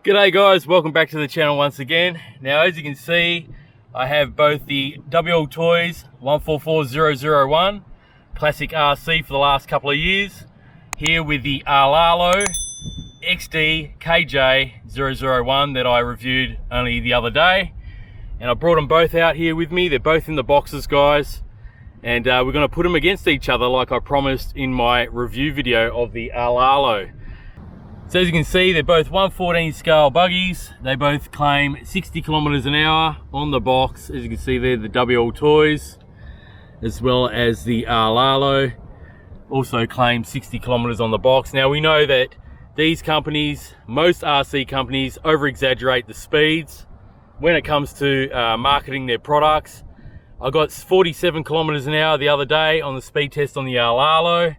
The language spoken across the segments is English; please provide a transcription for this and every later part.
G'day guys, welcome back to the channel once again. Now as you can see, I have both the WLtoys 144001 classic RC for the last couple of years here with the RLAARLO XDKJ-001 that I reviewed only the other day, and I brought them both out here with me. They're both in the boxes, guys, and we're going to put them against each other like I promised in my review video of the RLAARLO. So as you can see, they're both 1/14 scale buggies. They both claim 60 kilometers an hour on the box. As you can see there, the WLtoys as well as the RLAARLO also claim 60 kilometers on the box. Now we know that these companies, most RC companies, over exaggerate the speeds when it comes to marketing their products. I got 47 kilometers an hour the other day on the speed test on the RLAARLO,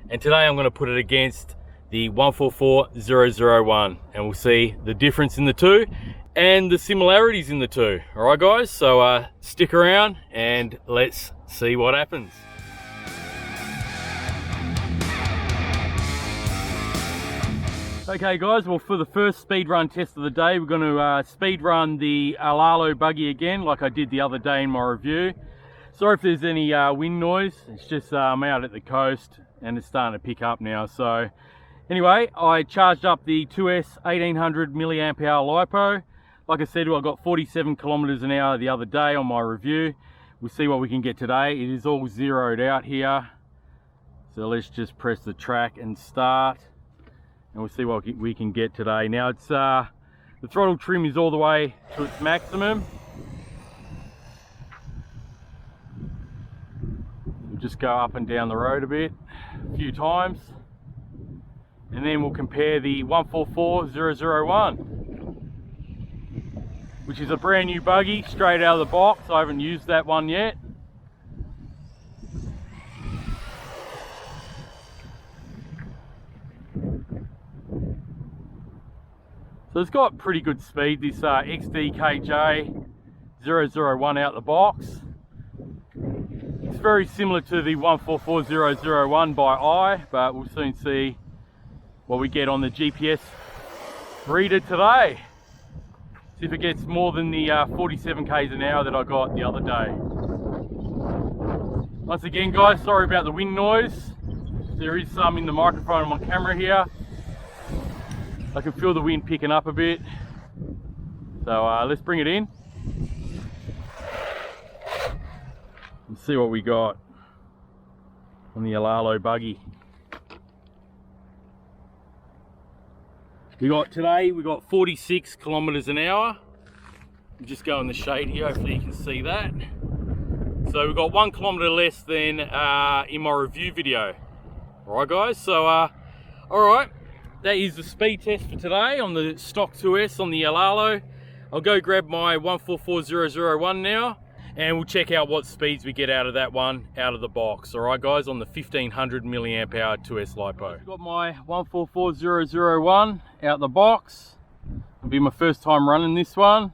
and today I'm going to put it against the 144001, and we'll see the difference in the two and the similarities in the two. All right guys, so stick around and let's see what happens. Okay guys, well, for the first speed run test of the day, we're going to speed run the RLAARLO buggy again like I did the other day in my review. Sorry if there's any wind noise, it's just I'm out at the coast and it's starting to pick up now. So anyway, I charged up the 2S 1800 milliamp hour LiPo. Like I said, I got 47 kilometers an hour the other day on my review. We'll see what we can get today. It is all zeroed out here. So let's just press the track and start, and we'll see what we can get today. Now it's the throttle trim is all the way to its maximum. We'll just go up and down the road a bit, a few times, and then we'll compare the 144001, which is a brand new buggy straight out of the box. I haven't used that one yet. So it's got pretty good speed, this XDKJ-001 out the box. It's very similar to the 144001 by eye, but we'll soon see what we get on the GPS reader today. See if it gets more than the 47 k's an hour that I got the other day. Once again guys, sorry about the wind noise. There is some in the microphone on my camera here. I can feel the wind picking up a bit. So let's bring it in and see what we got on the RLAARLO buggy. We got 46 kilometers an hour. I'll just go in the shade here, hopefully you can see that. So we've got 1 kilometer less than in my review video. All right guys, so all right, that is the speed test for today on the stock 2S on the RLAARLO. I'll go grab my 144001 now, and we'll check out what speeds we get out of that one out of the box. All right guys, on the 1500 milliamp hour 2S LiPo. I've got my 144001 out the box. It'll be my first time running this one.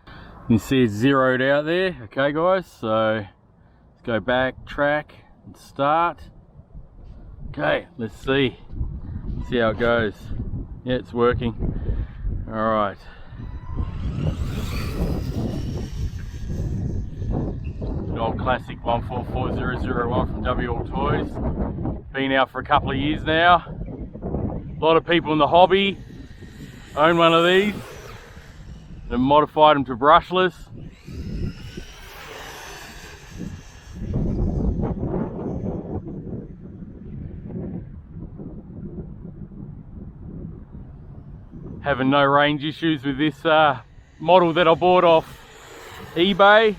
You can see it's zeroed out there. Okay guys, so let's go back, track, and start. Okay, let's see how it goes. Yeah, it's working. All right. Old classic 144001 from WLtoys. Been out for a couple of years now. A lot of people in the hobby own one of these and modified them to brushless. Having no range issues with this model that I bought off eBay.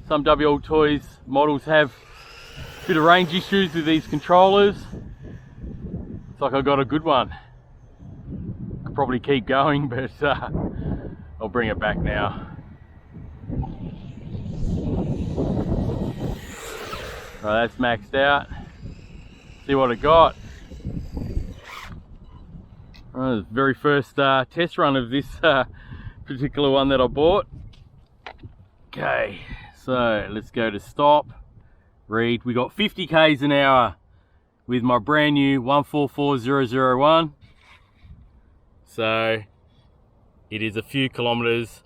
Some WLtoys models have a bit of range issues with these controllers. It's like I got a good one. Could probably keep going, but I'll bring it back now. Right, that's maxed out. See what it got. The very first test run of this particular one that I bought. Okay, so let's go to stop, read. We got 50 k's an hour with my brand new 144001. So it is a few kilometers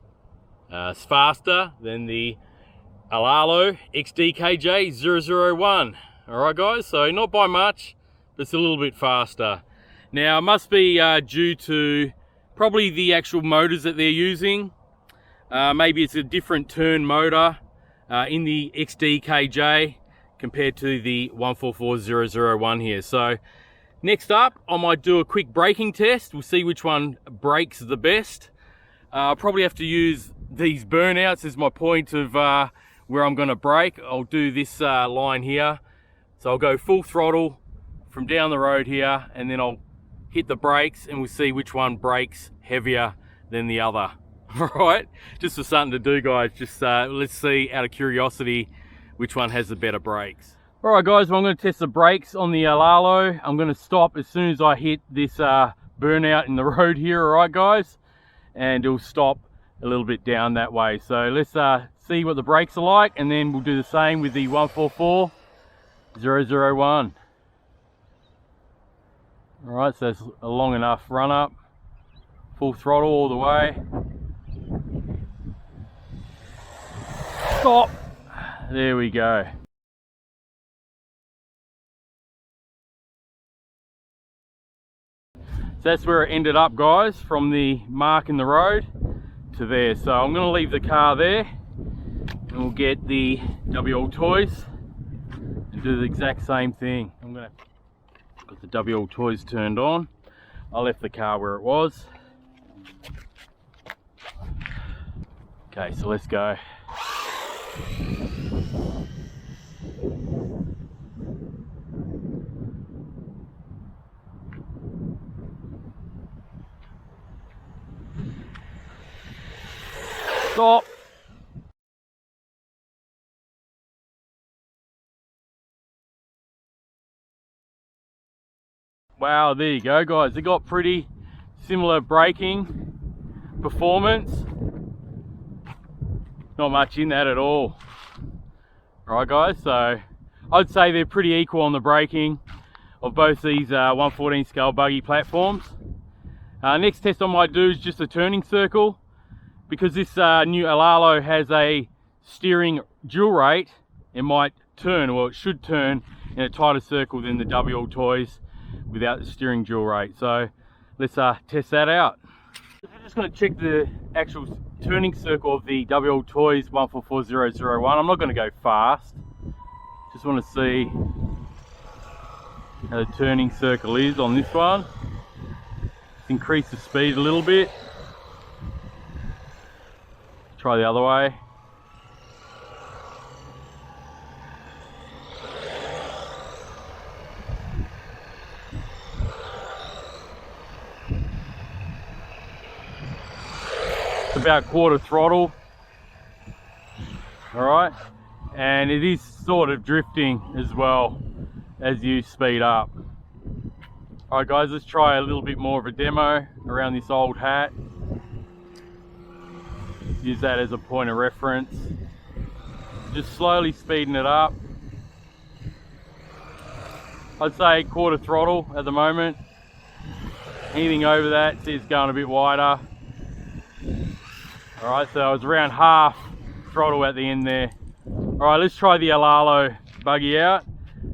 faster than the RLAARLO XDKJ-001. Alright guys, so not by much, but it's a little bit faster. Now it must be due to probably the actual motors that they're using. Maybe it's a different turn motor in the XDKJ compared to the 144001 here. So next up, I might do a quick braking test. We'll see which one brakes the best. I'll probably have to use these burnouts as my point of where I'm going to brake. I'll do this line here. So I'll go full throttle from down the road here, and then I'll hit the brakes and we'll see which one brakes heavier than the other. All right, just for something to do, guys. Just let's see, out of curiosity, which one has the better brakes. All right guys, well, I'm going to test the brakes on the RLAARLO. I'm going to stop as soon as I hit this burnout in the road here. All right guys, and it'll stop a little bit down that way. So let's see what the brakes are like, and then we'll do the same with the 144001. All right, so it's a long enough run up, full throttle all the way. Stop. There we go. So that's where it ended up, guys, from the mark in the road to there. So I'm going to leave the car there, and we'll get the WLtoys and do the exact same thing. I'm going to put the WLtoys turned on. I left the car where it was. Okay, so let's go. Stop. Wow, there you go guys, they got pretty similar braking performance. Not much in that at all. Alright guys, so I'd say they're pretty equal on the braking of both these 114 scale buggy platforms. Next test I might do is just a turning circle. Because this new RLAARLO has a steering dual rate, it might turn, or it should turn, in a tighter circle than the WLtoys without the steering dual rate. So let's test that out. I'm just going to check the actual turning circle of the WLtoys 144001. I'm not going to go fast. Just want to see how the turning circle is on this one. Let's increase the speed a little bit. Try the other way. It's about quarter throttle. All right, and it is sort of drifting as well as you speed up. All right guys, let's try a little bit more of a demo around this old hat. Use that as a point of reference. Just slowly speeding it up. I'd say quarter throttle at the moment. Anything over that, see it's going a bit wider. Alright, so I was around half throttle at the end there. Alright, let's try the RLAARLO buggy out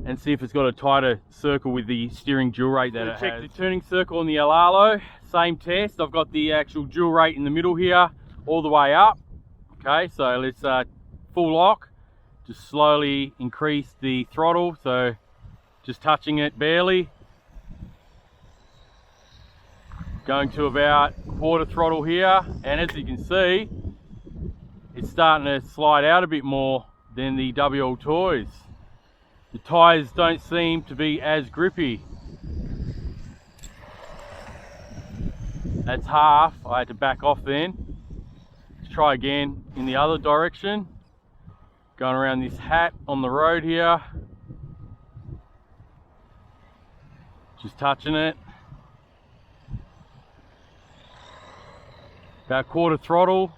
and see if it's got a tighter circle with the steering dual rate that it has. Check the turning circle on the RLAARLO. Same test. I've got the actual dual rate in the middle here, all the way up. Okay, so let's full lock. Just slowly increase the throttle, so just touching it barely. Going to about quarter throttle here, and as you can see, it's starting to slide out a bit more than the WLtoys. The tyres don't seem to be as grippy. That's half. I had to back off then. Let's try again in the other direction. Going around this hat on the road here. Just touching it. About quarter throttle.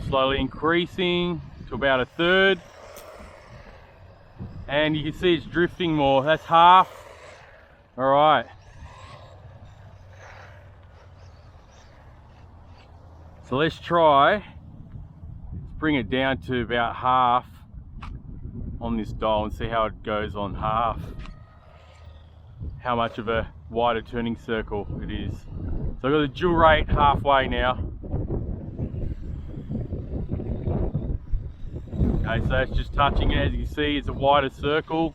Slowly increasing to about a third. And you can see it's drifting more. That's half. All right. So let's try, bring it down to about half on this dial and see how it goes on half. How much of a wider turning circle it is. So I've got the dual rate halfway now. Okay, so it's just touching it. As you can see, it's a wider circle.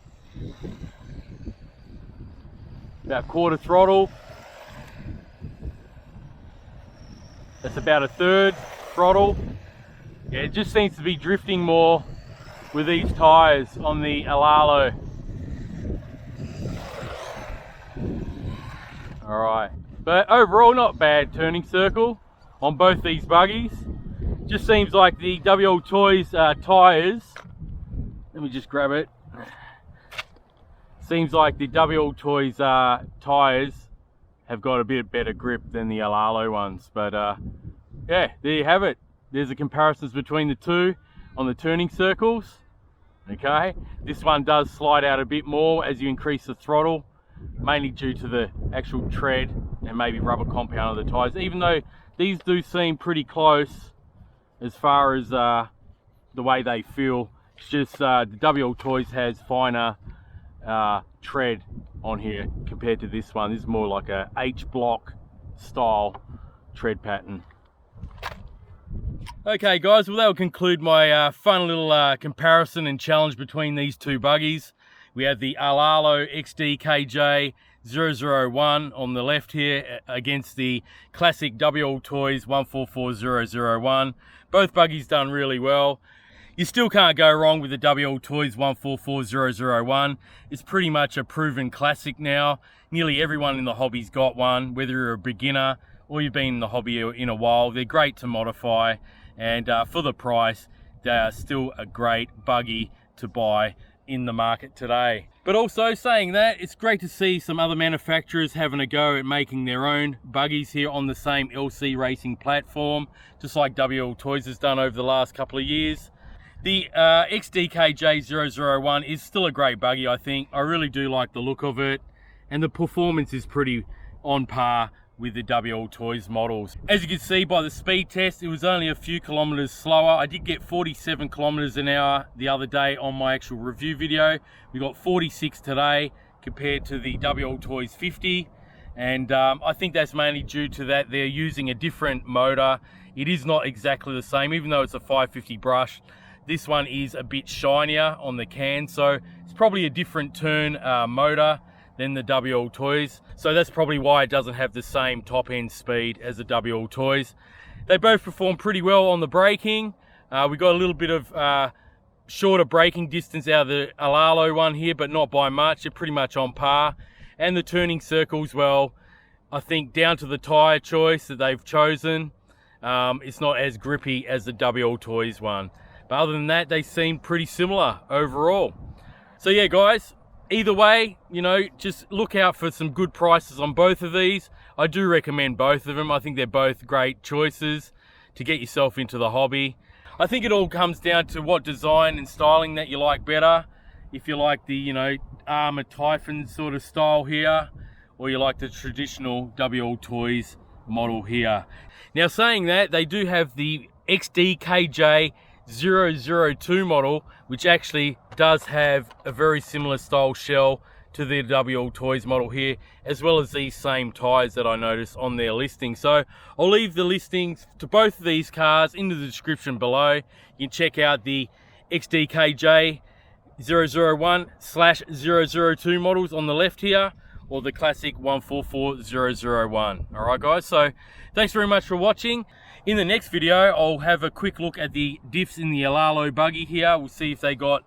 About quarter throttle. That's about a third throttle. Yeah, it just seems to be drifting more with these tyres on the RLAARLO. Alright, but overall not bad turning circle on both these buggies. Just seems like the WLtoys tyres, let me just grab it. Seems like the WLtoys tyres have got a bit better grip than the RLAARLO ones. But yeah, there you have it. There's the comparisons between the two on the turning circles. Okay, this one does slide out a bit more as you increase the throttle, mainly due to the actual tread and maybe rubber compound of the tyres, even though these do seem pretty close as far as the way they feel. It's just the WLtoys has finer tread on here compared to this one. This is more like a H-block style tread pattern. Okay guys, well that will conclude my fun little comparison and challenge between these two buggies. We have the RLAARLO XDKJ-001 on the left here against the classic WLtoys 144001. Both buggies done really well. You still can't go wrong with the WLtoys 144001. It's pretty much a proven classic now. Nearly everyone in the hobby's got one, whether you're a beginner or you've been in the hobby in a while. They're great to modify, and for the price, they are still a great buggy to buy in the market today. But also saying that, it's great to see some other manufacturers having a go at making their own buggies here on the same LC racing platform, just like WLtoys has done over the last couple of years. The XDKJ-001 is still a great buggy, I think. I really do like the look of it, and the performance is pretty on par with the WLtoys models. As you can see by the speed test, it was only a few kilometers slower. I did get 47 kilometers an hour the other day on my actual review video. We got 46 today compared to the WLtoys 50, and I think that's mainly due to that they're using a different motor. It is not exactly the same, even though it's a 550 brush. This one is a bit shinier on the can, so it's probably a different turn motor than the WLtoys. So that's probably why it doesn't have the same top end speed as the WLtoys. They both perform pretty well on the braking. We got a little bit of shorter braking distance out of the RLAARLO one here, but not by much. They're pretty much on par. And the turning circles, well, I think down to the tyre choice that they've chosen, it's not as grippy as the WLtoys one. But other than that, they seem pretty similar overall. So yeah guys, either way, you know, just look out for some good prices on both of these. I do recommend both of them. I think they're both great choices to get yourself into the hobby. I think it all comes down to what design and styling that you like better. If you like the, you know, Armour Typhon sort of style here, or you like the traditional WLtoys model here. Now saying that, they do have the XDKJ-002 model, which actually does have a very similar style shell to the WLtoys model here, as well as these same tyres that I noticed on their listing. So I'll leave the listings to both of these cars in the description below. You can check out the XDKJ-001/002 models on the left here, or the classic 144001. All right guys, so thanks very much for watching. In the next video, I'll have a quick look at the diffs in the RLAARLO buggy here. We'll see if they got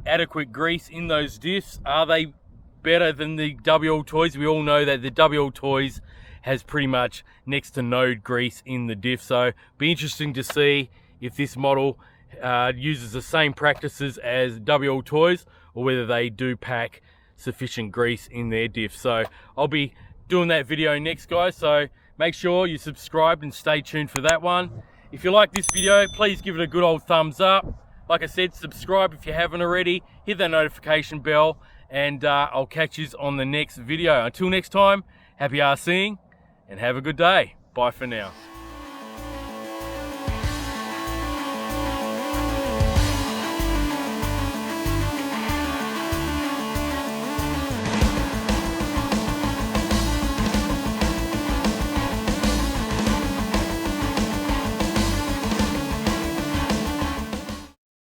adequate grease in those diffs. Are they better than the WLtoys? We all know that the WLtoys has pretty much next to no grease in the diff, so be interesting to see if this model uses the same practices as WLtoys, or whether they do pack sufficient grease in their diff. So I'll be doing that video next guys, so make sure you subscribe and stay tuned for that one. If you like this video, please give it a good old thumbs up. Like I said, subscribe if you haven't already, hit that notification bell, and I'll catch you on the next video. Until next time, happy RCing and have a good day. Bye for now.